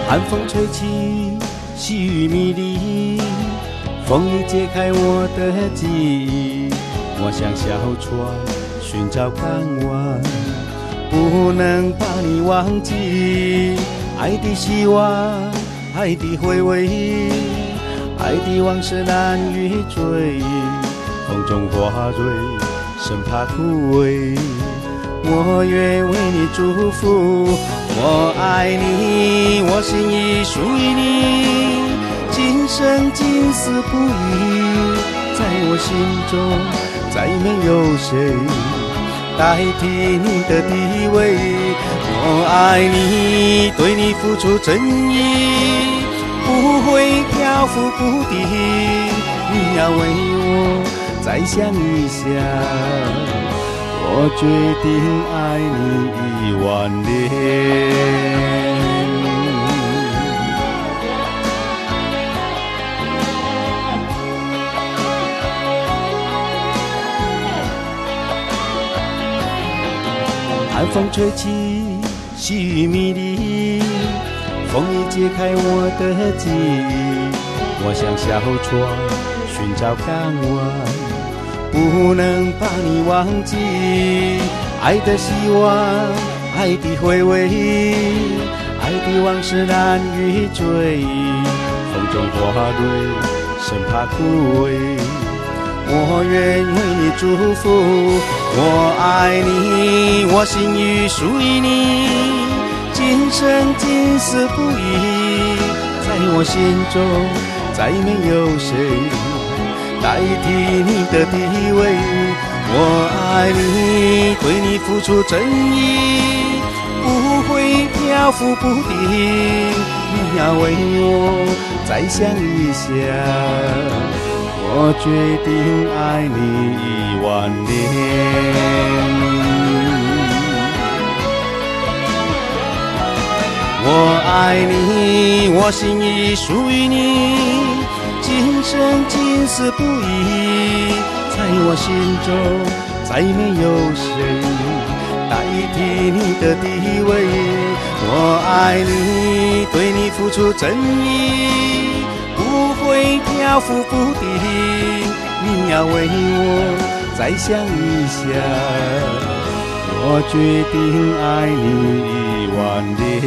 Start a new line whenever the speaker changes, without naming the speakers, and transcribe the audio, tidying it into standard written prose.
寒风吹起，细雨迷离，风已解开我的记忆。我像小船寻找港湾，不能把你忘记。爱的希望，爱的回味，爱的往事难以追忆。风中花蕊，生怕枯萎。我愿为你祝福，我爱你，我心已属于你，今生今世不渝。在我心中，再没有谁代替你的地位。我爱你，对你付出真意，不会漂浮不定。你要为我再想一想，我决定爱你10000年。寒风吹起，细雨迷离，风已解开我的记忆。我像小船寻找港湾，不能把你忘记。爱的希望，爱的回味，爱的往事难以追忆。风中花蕊，生怕枯萎。我愿为你祝福，我爱你，我心已属于你，今生今世不渝。在我心中，再没有谁代替你的地位。我爱你，对你付出真意，不会漂浮不定。你要为我再想一想，我决定爱你10000年。我爱你，我心已属于你，今生今世不渝。在我心中，再没有谁代替你的地位。我爱你，对你付出真意，不会漂浮不定。你要为我再想一想，我决定爱你10000年。